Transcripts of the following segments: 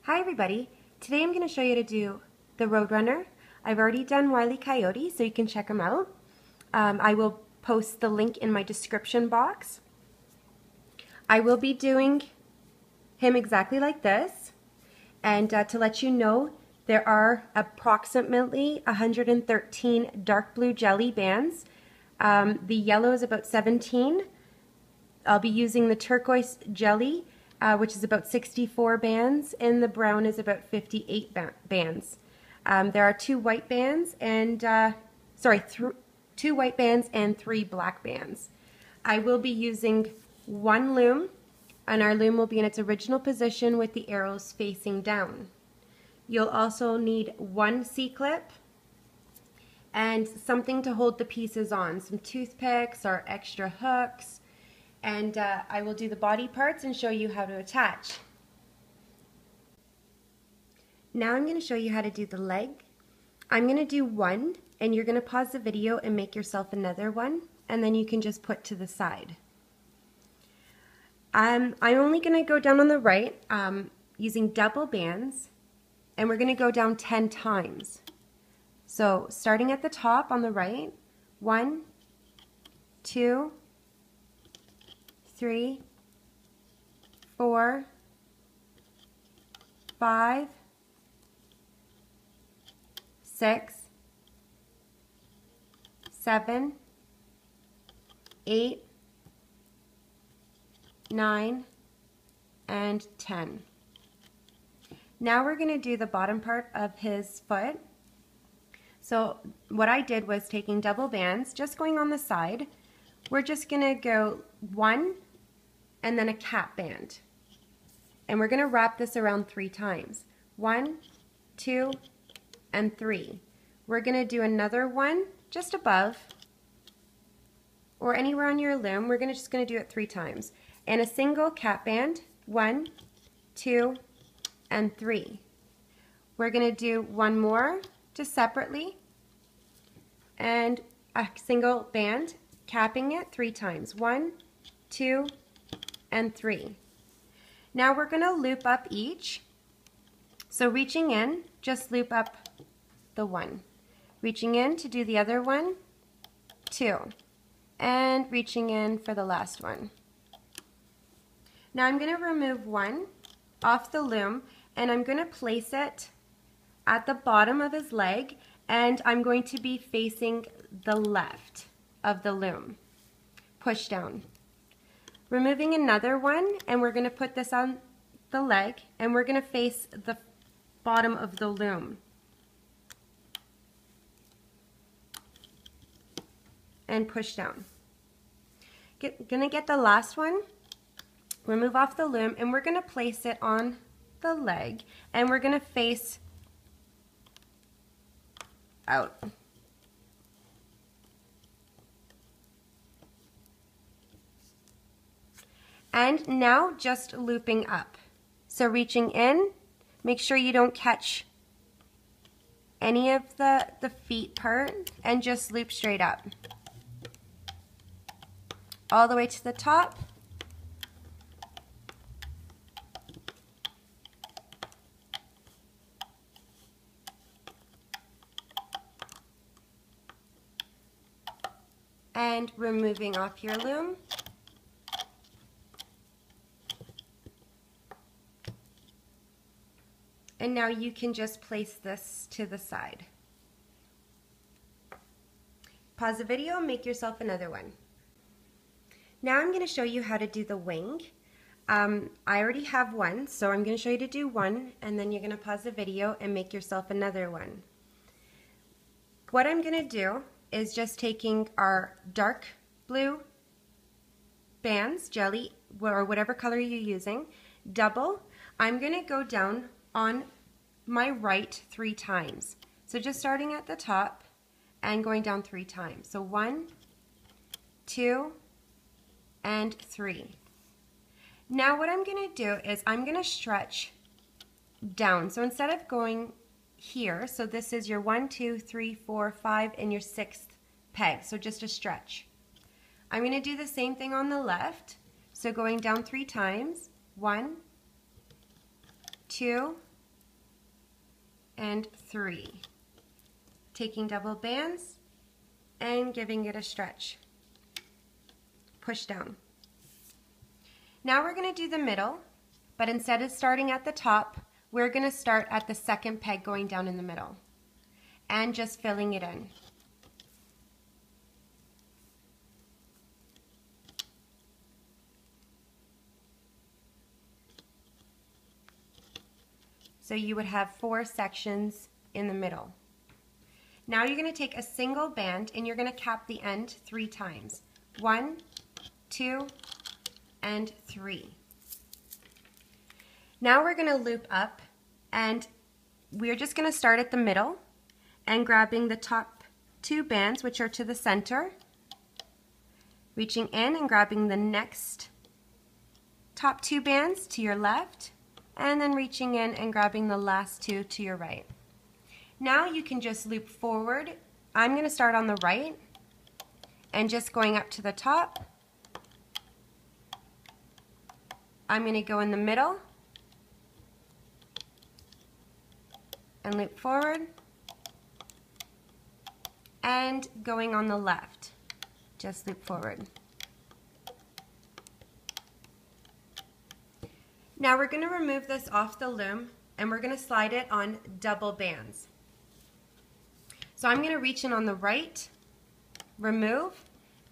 Hi everybody, today I'm going to show you how to do the Roadrunner. I've already done Wile E. Coyote, so you can check him out. I will post the link in my description box. I will be doing him exactly like this, and to let you know, there are approximately 113 dark blue jelly bands. The yellow is about 17. I'll be using the turquoise jelly, which is about 64 bands, and the brown is about 58 bands. There are two white bands and, two white bands and 3 black bands. I will be using one loom, and our loom will be in its original position with the arrows facing down. You'll also need one C-clip and something to hold the pieces on, some toothpicks or extra hooks. And I will do the body parts and show you how to attach. Now I'm going to show you how to do the leg. I'm going to do one, and you're going to pause the video and make yourself another one, and then you can just put to the side. I'm only going to go down on the right using double bands, and we're going to go down 10 times. So starting at the top on the right, 1, 2, 3, 4, 5, 6, 7, 8, 9, and 10. Now we're going to do the bottom part of his foot. So what I did was taking double bands, just going on the side. We're just going to go 1 and then a cap band. And we're going to wrap this around 3 times. 1, 2, and 3. We're going to do another one just above or anywhere on your loom. We're just going to do it 3 times. And a single cap band, 1, 2, and 3. We're going to do one more just separately and a single band, capping it 3 times. 1, 2, and 3. Now we're going to loop up each. So reaching in, just loop up the 1. Reaching in to do the other one, 2. And reaching in for the last one. Now I'm going to remove 1 off the loom, and I'm going to place it at the bottom of his leg, and I'm going to be facing the left of the loom. Push down. Removing another one, and we're going to put this on the leg, and we're going to face the bottom of the loom. And push down. Gonna get the last one, remove off the loom, and we're going to place it on the leg, and we're going to face out. And now just looping up. So reaching in, make sure you don't catch any of the feet part, and just loop straight up. All the way to the top. And removing off your loom. And now you can just place this to the side. Pause the video, make yourself another one. Now I'm going to show you how to do the wing. I already have one, so I'm going to show you to do one, and then you're going to pause the video and make yourself another one. What I'm going to do is just taking our dark blue bands, jelly, or whatever color you're using, double. I'm going to go down on my right 3 times. So just starting at the top and going down 3 times. So 1, 2, and 3. Now what I'm going to do is I'm going to stretch down. So instead of going here, so this is your 1, 2, 3, 4, 5, and your 6th peg. So just a stretch. I'm going to do the same thing on the left. So going down 3 times. 1, 2, and 3. Taking double bands and giving it a stretch. Push down. Now we're going to do the middle, but instead of starting at the top, we're going to start at the second peg going down in the middle and just filling it in. So you would have 4 sections in the middle. Now you're going to take a single band and you're going to cap the end 3 times. 1, 2, and 3. Now we're going to loop up, and we're just going to start at the middle and grabbing the top 2 bands, which are to the center, reaching in and grabbing the next top 2 bands to your left, and then reaching in and grabbing the last 2 to your right. Now you can just loop forward. I'm going to start on the right and just going up to the top. I'm going to go in the middle and loop forward, and going on the left, just loop forward. Now we're going to remove this off the loom and we're going to slide it on double bands. So I'm going to reach in on the right, remove,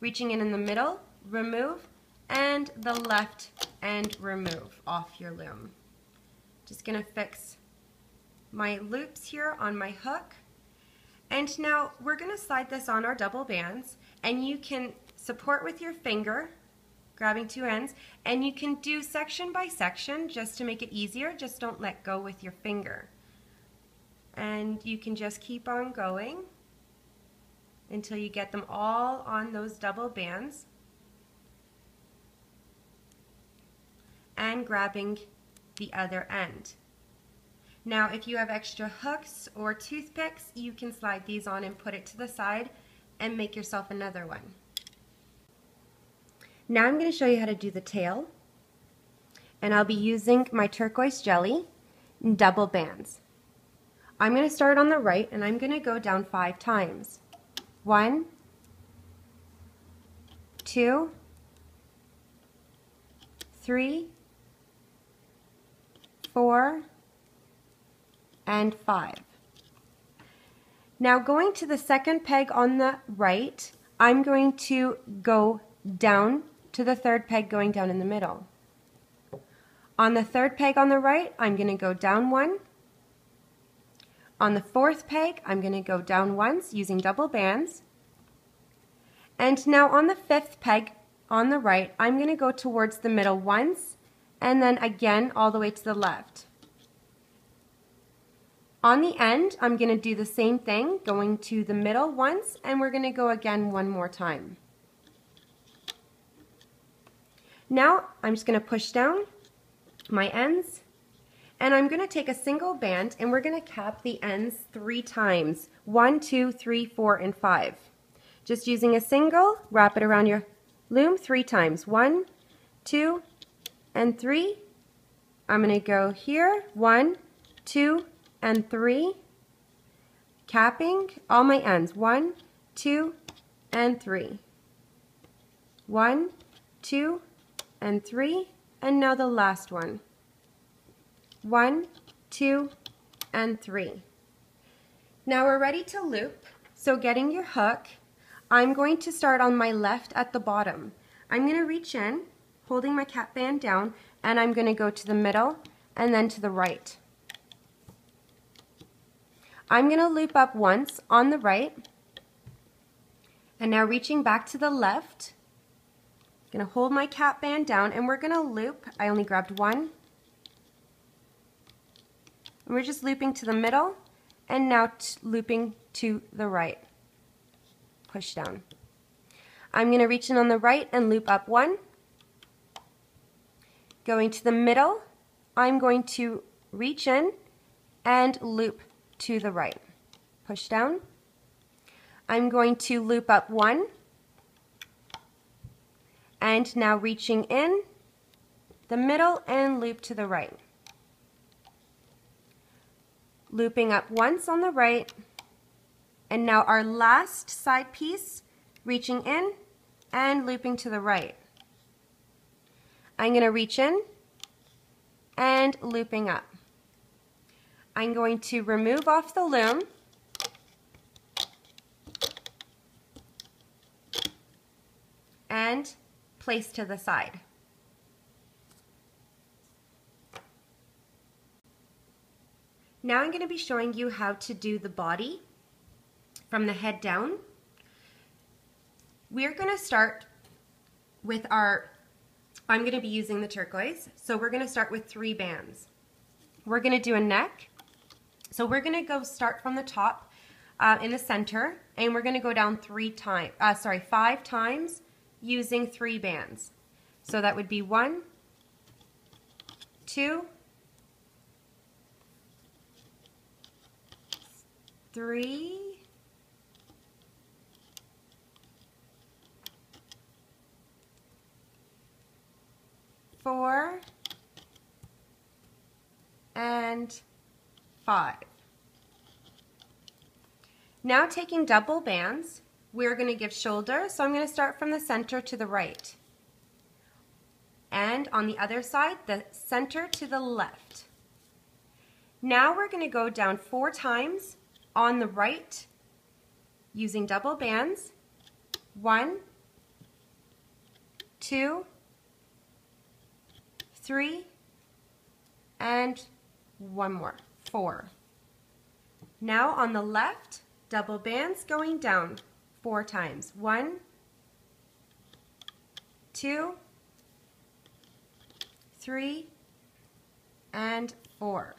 reaching in the middle, remove, and the left and remove off your loom. Just going to fix my loops here on my hook. And now we're going to slide this on our double bands, and you can support with your finger, grabbing 2 ends, and you can do section by section just to make it easier. Just don't let go with your finger. And you can just keep on going until you get them all on those double bands, and grabbing the other end. Now if you have extra hooks or toothpicks, you can slide these on and put it to the side and make yourself another one. Now I'm going to show you how to do the tail, and I'll be using my turquoise jelly and double bands. I'm going to start on the right and I'm going to go down 5 times. 1, 2, 3, 4, and 5. Now going to the second peg on the right, I'm going to go down to the third peg going down in the middle. On the third peg on the right, I'm going to go down 1. On the fourth peg, I'm going to go down once using double bands. And now on the fifth peg on the right, I'm going to go towards the middle once, and then again all the way to the left. On the end, I'm going to do the same thing, going to the middle once, and we're going to go again one more time. Now I'm just going to push down my ends, and I'm going to take a single band and we're going to cap the ends 3 times. 1, 2, 3, 4, and 5. Just using a single, wrap it around your loom 3 times. 1, 2, and 3. I'm going to go here, 1, 2, and 3, capping all my ends. 1, 2, and 3. 1, 2, and 3, and now the last one. 1, 2, and 3. Now we're ready to loop. So getting your hook, I'm going to start on my left at the bottom. I'm going to reach in, holding my cap band down, and I'm going to go to the middle and then to the right. I'm going to loop up once on the right, and now reaching back to the left. I'm going to hold my cap band down and we're going to loop. I only grabbed 1. And we're just looping to the middle and now looping to the right. Push down. I'm going to reach in on the right and loop up 1. Going to the middle, I'm going to reach in and loop to the right. Push down. I'm going to loop up 1 and now reaching in the middle and loop to the right. looping up once on the right, and now our last side piece, reaching in and looping to the right. I'm going to reach in and looping up. I'm going to remove off the loom and place to the side. Now I'm going to be showing you how to do the body from the head down. We're going to start with I'm going to be using the turquoise, so we're going to start with 3 bands. We're going to do a neck, so we're going to start from the top in the center, and we're going to go down 5 times using 3 bands. So that would be 1, 2, 3, 4, and 5. Now taking double bands, we're going to give shoulder, so I'm going to start from the center to the right. And on the other side, the center to the left. Now we're going to go down 4 times on the right using double bands. 1, 2, 3, and 1 more, 4. Now on the left, double bands going down 4 times. 1, 2, 3, and 4.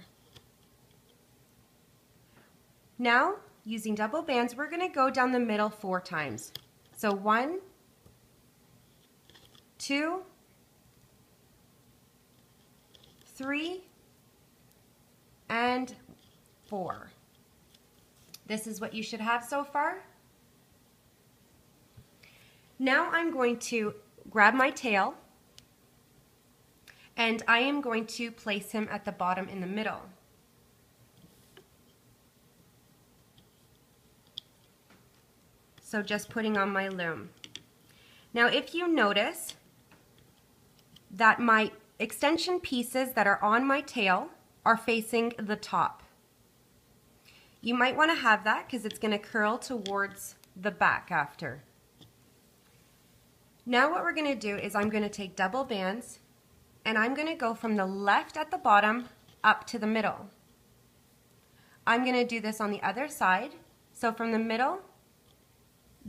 Now, using double bands, we're going to go down the middle 4 times. So 1, 2, 3, and 4. This is what you should have so far. Now I'm going to grab my tail, and I am going to place him at the bottom in the middle. So just putting on my loom. Now if you notice that my extension pieces that are on my tail are facing the top. You might want to have that because it's going to curl towards the back after. Now what we're going to do is I'm going to take double bands and I'm going to go from the left at the bottom up to the middle. I'm going to do this on the other side. So from the middle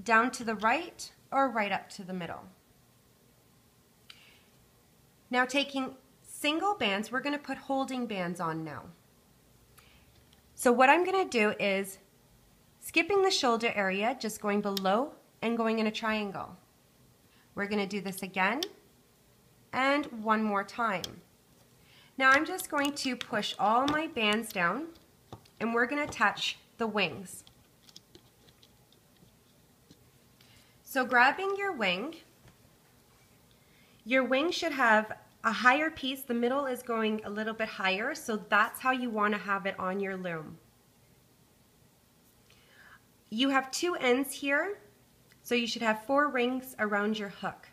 down to the right or right up to the middle. Now taking single bands, we're going to put holding bands on now. So what I'm going to do is skipping the shoulder area, just going below and going in a triangle. We're going to do this again and one more time. Now I'm just going to push all my bands down and we're going to attach the wings. So grabbing your wing should have a higher piece. The middle is going a little bit higher, so that's how you want to have it on your loom. You have 2 ends here, so you should have 4 rings around your hook.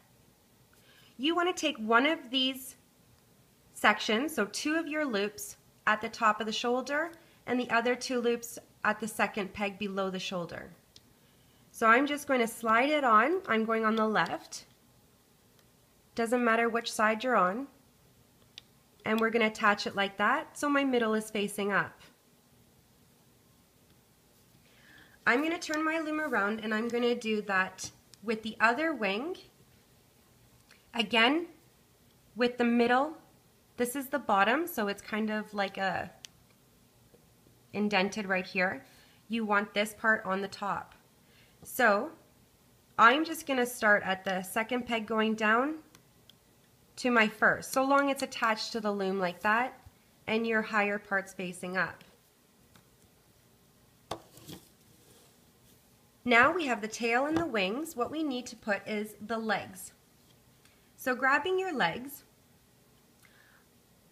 You want to take one of these sections, so 2 of your loops at the top of the shoulder and the other 2 loops at the second peg below the shoulder. So I'm just going to slide it on. I'm going on the left. Doesn't matter which side you're on. And we're going to attach it like that so my middle is facing up. I'm going to turn my loom around and I'm going to do that with the other wing. Again, with the middle, this is the bottom, so it's kind of like a indented right here. You want this part on the top. So I'm just going to start at the second peg going down to my first, so long it's attached to the loom like that and your higher part's facing up. Now we have the tail and the wings. What we need to put is the legs. So grabbing your legs,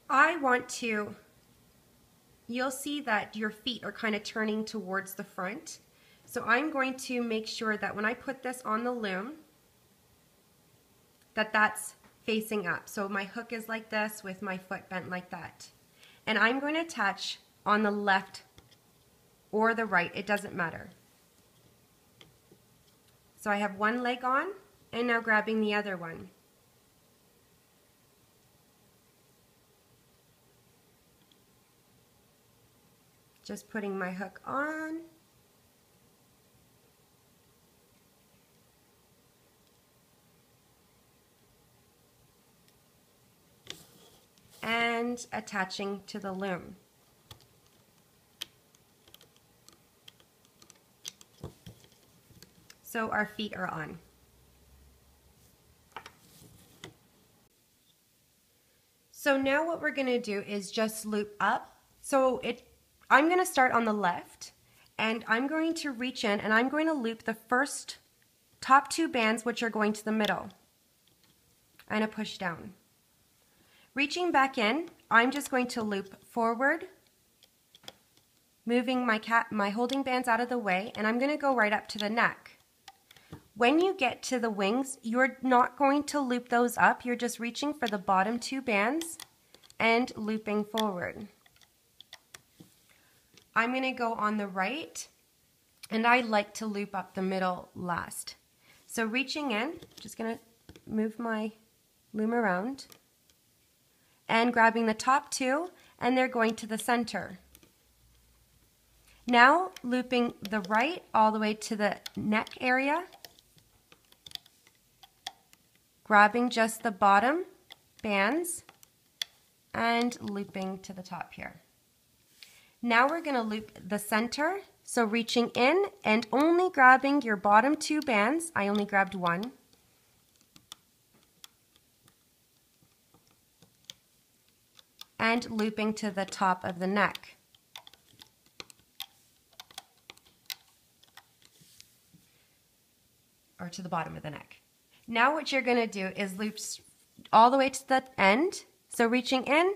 I want to you'll see that your feet are kind of turning towards the front. So I'm going to make sure that when I put this on the loom, that that's facing up. So my hook is like this with my foot bent like that. And I'm going to attach on the left or the right, it doesn't matter. So I have one leg on and now grabbing the other one. Just putting my hook on. And attaching to the loom. So our feet are on. So now what we're going to do is just loop up. So I'm going to start on the left and I'm going to reach in and I'm going to loop the first top two bands which are going to the middle and a push down. Reaching back in, I'm just going to loop forward, moving my holding bands out of the way, and I'm going to go right up to the neck. When you get to the wings, you're not going to loop those up, you're just reaching for the bottom two bands and looping forward. I'm going to go on the right, and I like to loop up the middle last. So reaching in, just going to move my loom around, and grabbing the top two, and they're going to the center. Now looping the right all the way to the neck area, grabbing just the bottom bands and looping to the top here. Now we're going to loop the center, so reaching in and only grabbing your bottom two bands. I only grabbed one. And looping to the top of the neck. Or to the bottom of the neck. Now what you're going to do is loop all the way to the end. So reaching in,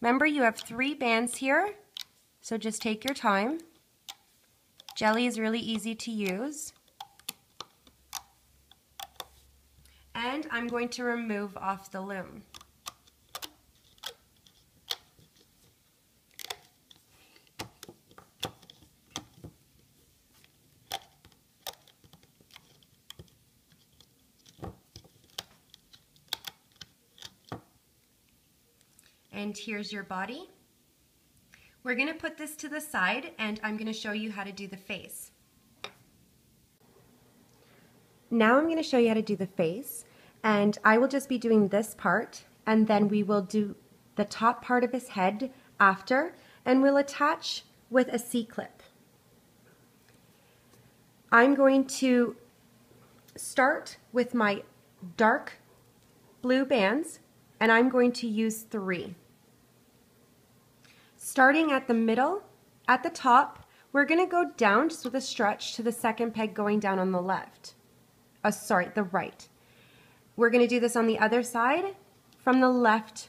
remember you have 3 bands here, so just take your time. Jelly is really easy to use. And I'm going to remove off the loom. And here's your body. We're going to put this to the side and I'm going to show you how to do the face. Now I'm going to show you how to do the face, and I will just be doing this part and then we will do the top part of his head after, and we'll attach with a C-clip. I'm going to start with my dark blue bands and I'm going to use 3. Starting at the middle, at the top, we're going to go down just with a stretch to the second peg going down on the left. The right. We're going to do this on the other side from the left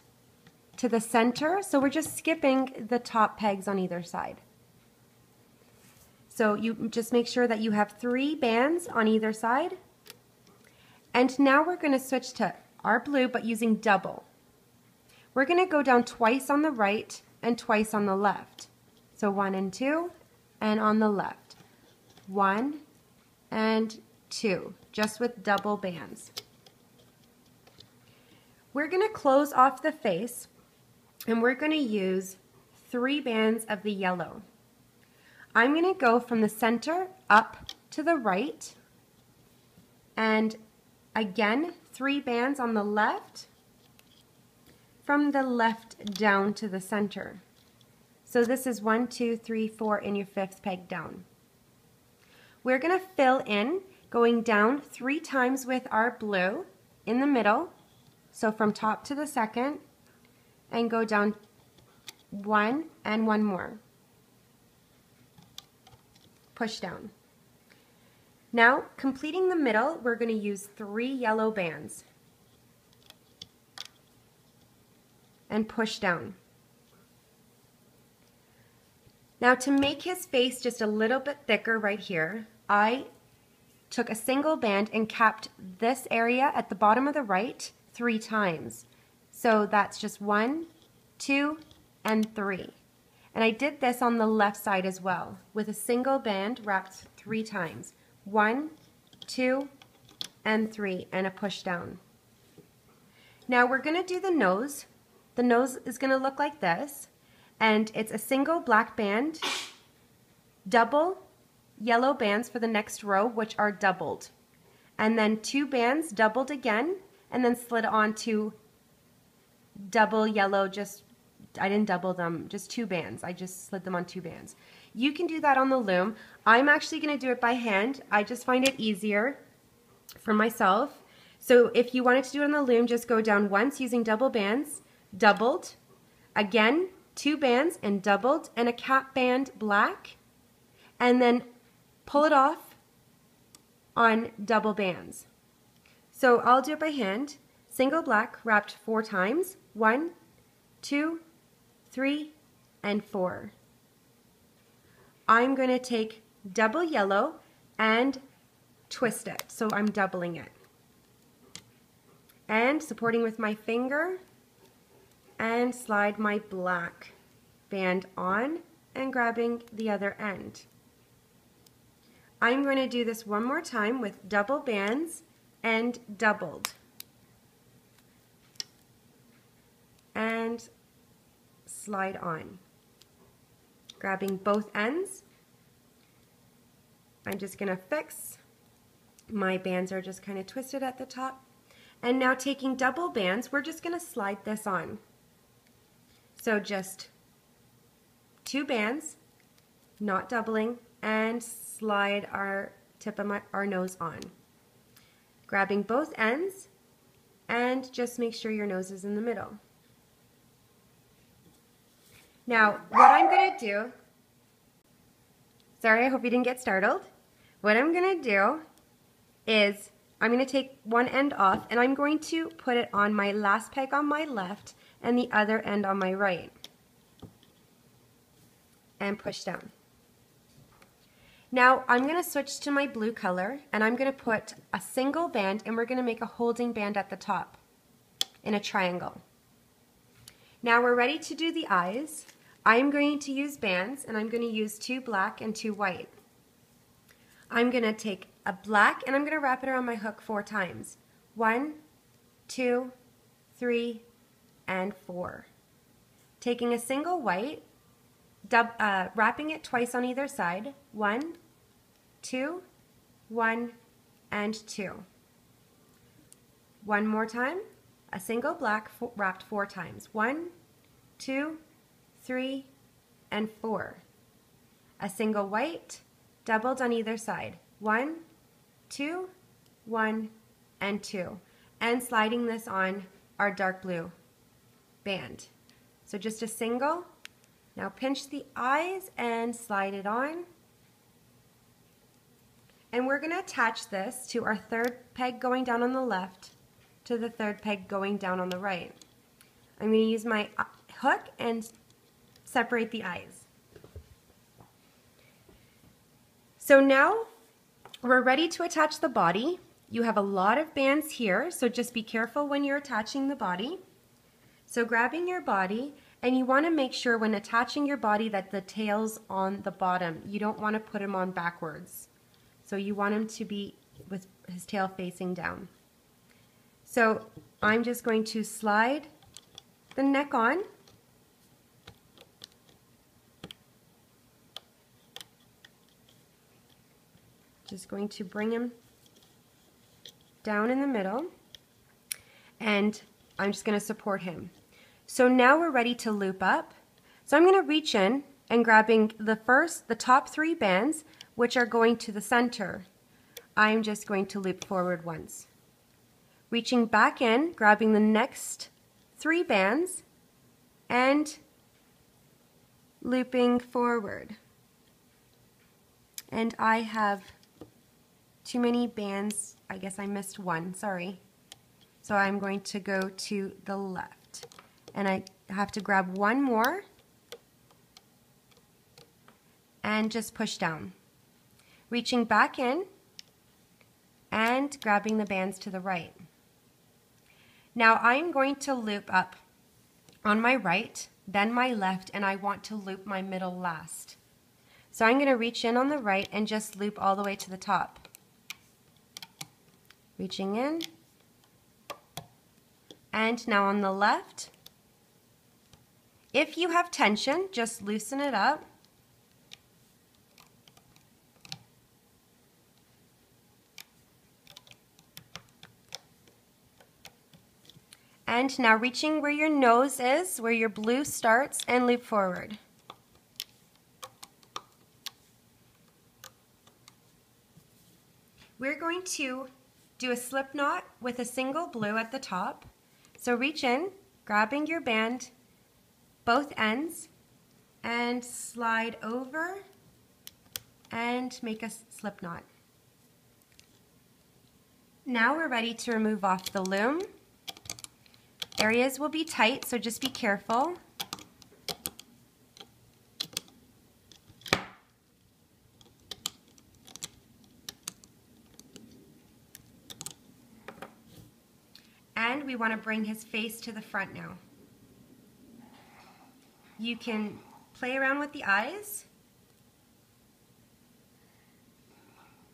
to the center, so we're just skipping the top pegs on either side. So you just make sure that you have 3 bands on either side. And now we're going to switch to our blue but using double. We're going to go down twice on the right and twice on the left. So 1 and 2, and on the left. 1 and 2, just with double bands. We're going to close off the face and we're going to use 3 bands of the yellow. I'm going to go from the center up to the right, and again 3 bands on the left, from the left down to the center. So this is 1, 2, 3, 4 in your 5th peg down. We're going to fill in going down 3 times with our blue in the middle, so from top to the second, and go down 1 and 1 more. Push down. Now, completing the middle, we're going to use 3 yellow bands and push down. Now to make his face just a little bit thicker right here, I took a single band and capped this area at the bottom of the right 3 times. So that's just 1, 2, and 3. And I did this on the left side as well with a single band wrapped 3 times. 1, 2, and 3, and a push down. Now we're going to do the nose. The nose is going to look like this, and it's a single black band, double yellow bands for the next row, which are doubled, and then 2 bands doubled again, and then slid onto double yellow. I didn't double them, just 2 bands. I just slid them on 2 bands. You can do that on the loom. I'm actually going to do it by hand. I just find it easier for myself. So if you wanted to do it on the loom, just go down once using double bands, doubled, again 2 bands and doubled, and a cap band black, and then pull it off on double bands. So I'll do it by hand. Single black wrapped 4 times. 1, 2, 3, and 4. I'm going to take double yellow and twist it. So I'm doubling it. And supporting with my finger, and slide my black band on and grabbing the other end. I'm going to do this one more time with double bands and doubled. And slide on. Grabbing both ends. I'm just going to fix. My bands are just kind of twisted at the top. And now taking double bands, we're just going to slide this on. So just 2 bands, not doubling, and slide our tip of our nose on. Grabbing both ends, and just make sure your nose is in the middle. Now, what I'm going to do, sorry, I hope you didn't get startled. What I'm going to do is I'm going to take one end off, and I'm going to put it on my last peg on my left and the other end on my right, and push down. Now I'm going to switch to my blue color, and I'm going to put a single band, and we're going to make a holding band at the top in a triangle. Now we're ready to do the eyes. I'm going to use bands, and I'm going to use 2 black and 2 white. I'm going to take a black, and I'm going to wrap it around my hook 4 times. 1, 2, 3, and 4. Taking a single white, wrapping it twice on either side. 1, 2, 1, and 2. One more time. A single black wrapped 4 times. 1, 2, 3, and 4. A single white, doubled on either side. 1, 2, 1, and 2. And sliding this on our dark blue band. So just a single. Now pinch the eyes and slide it on. And we're going to attach this to our 3rd peg going down on the left to the 3rd peg going down on the right. I'm going to use my hook and separate the eyes. So now we're ready to attach the body. You have a lot of bands here, so just be careful when you're attaching the body. So grabbing your body, and you want to make sure when attaching your body that the tail's on the bottom. You don't want to put him on backwards. So you want him to be with his tail facing down. So I'm just going to slide the neck on. Just going to bring him down in the middle, and I'm just going to support him. So now we're ready to loop up. So I'm going to reach in and grabbing the top 3 bands, which are going to the center. I'm just going to loop forward once. Reaching back in, grabbing the next 3 bands, and looping forward. And I have too many bands. I guess I missed one, sorry. So I'm going to go to the left. And I have to grab one more. and just push down. Reaching back in and grabbing the bands to the right. Now I'm going to loop up on my right, then my left, and I want to loop my middle last. So I'm going to reach in on the right and just loop all the way to the top. Reaching in. And now on the left, if you have tension, just loosen it up. And now reaching where your nose is, where your blue starts, and loop forward. We're going to do a slip knot with a single blue at the top. So reach in, grabbing your band, both ends, and slide over and make a slip knot. Now we're ready to remove off the loom. Areas will be tight, so just be careful. And we want to bring his face to the front now. You can play around with the eyes.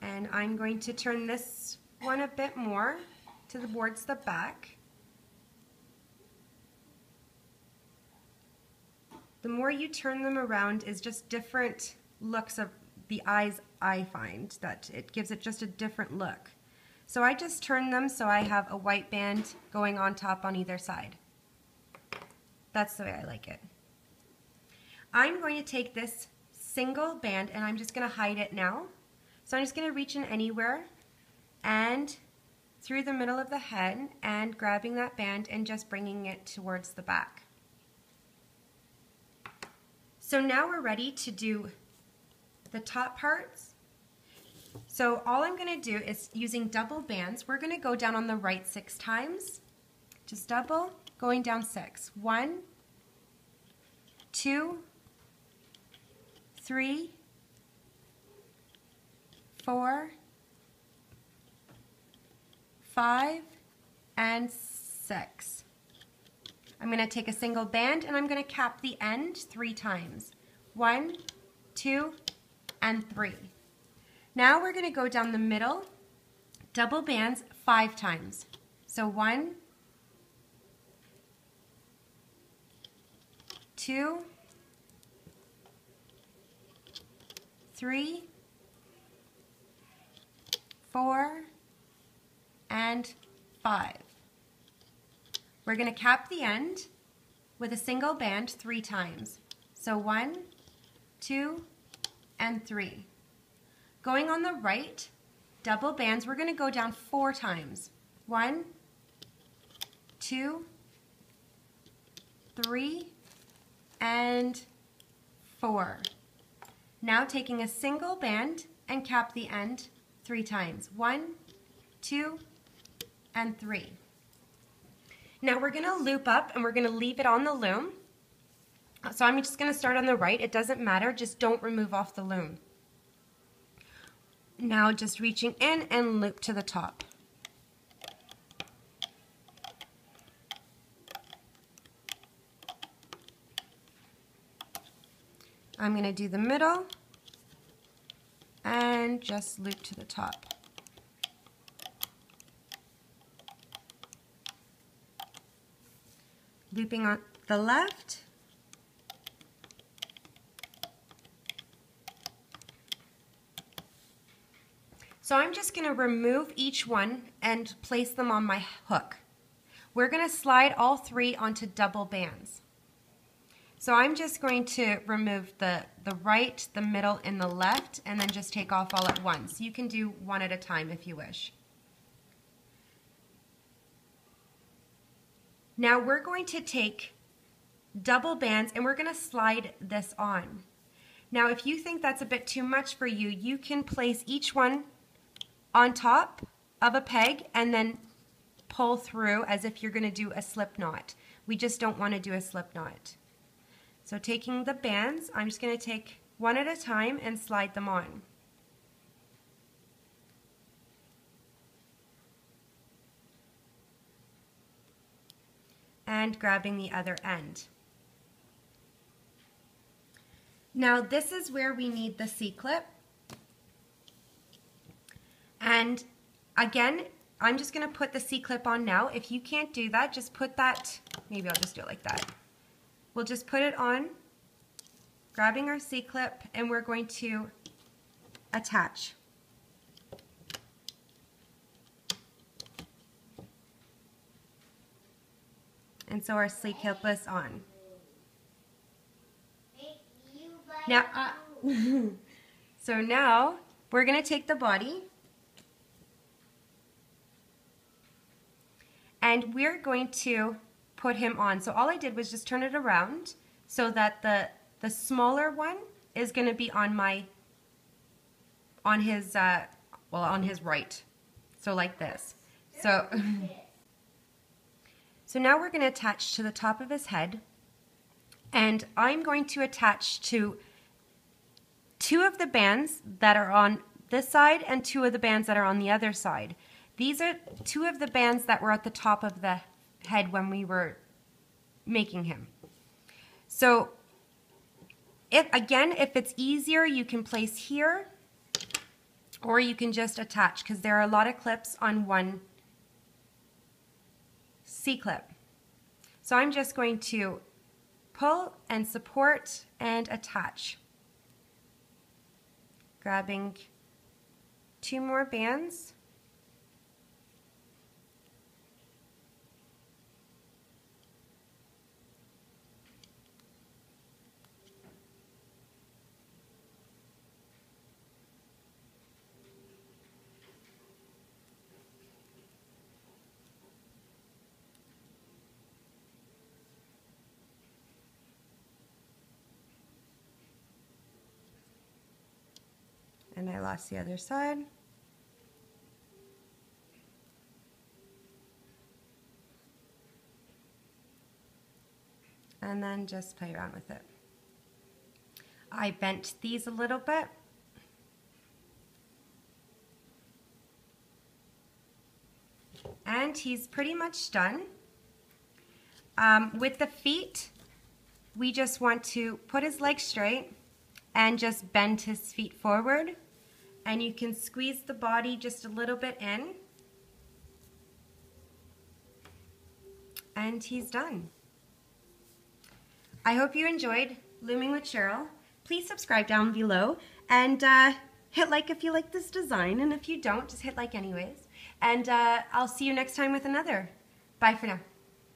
And I'm going to turn this one a bit more towards the back. The more you turn them around is just different looks of the eyes. I find that it gives it just a different look. So I just turn them so I have a white band going on top on either side. That's the way I like it. I'm going to take this single band and I'm just going to hide it now. So I'm just going to reach in anywhere and through the middle of the head and grabbing that band and just bringing it towards the back. So now we're ready to do the top parts. So all I'm going to do is using double bands, we're going to go down on the right 6 times. Just double, going down 6. 1, 2, 3, 4, 5, and 6. I'm going to take a single band and I'm going to cap the end 3 times. 1, 2, and 3. Now we're going to go down the middle, double bands 5 times. So 1, 2, 3, 4, and 5. We're going to cap the end with a single band 3 times. So 1, 2, and 3. Going on the right, double bands, we're going to go down 4 times. 1, 2, 3, and 4. Now taking a single band and cap the end 3 times. 1, 2, and 3. Now we're going to loop up and we're going to leave it on the loom. So I'm just going to start on the right. It doesn't matter, just don't remove off the loom. Now just reaching in and loop to the top. I'm going to do the middle and just loop to the top. Looping on the left. So I'm just going to remove each one and place them on my hook. We're going to slide all 3 onto double bands. So I'm just going to remove the right, the middle, and the left, and then just take off all at once. You can do one at a time if you wish. Now we're going to take double bands and we're going to slide this on. Now if you think that's a bit too much for you, you can place each one on top of a peg and then pull through as if you're going to do a slip knot. We just don't want to do a slip knot. So taking the bands, I'm just going to take one at a time and slide them on. And grabbing the other end. Now this is where we need the C-clip. And again, I'm just going to put the C-clip on now. If you can't do that, just put that, maybe I'll just do it like that. We'll just put it on, grabbing our C-clip, and we're going to attach. And so our C-clip is on. Now, so now we're going to take the body and we're going to put him on. So all I did was just turn it around so that the smaller one is going to be on his right. So like this. So now we're going to attach to the top of his head, and I'm going to attach to 2 of the bands that are on this side and 2 of the bands that are on the other side. These are 2 of the bands that were at the top of the head when we were making him. So if it's easier, you can place here, or you can just attach, because there are a lot of clips on one C-clip. So I'm just going to pull and support and attach. Grabbing 2 more bands. And I lost the other side. And then just play around with it. I bent these a little bit. And he's pretty much done. With the feet, we just want to put his legs straight and just bend his feet forward. And you can squeeze the body just a little bit in. And he's done. I hope you enjoyed Looming with Cheryl. Please subscribe down below and hit like if you like this design, and if you don't, just hit like anyways. And I'll see you next time with another. Bye for now.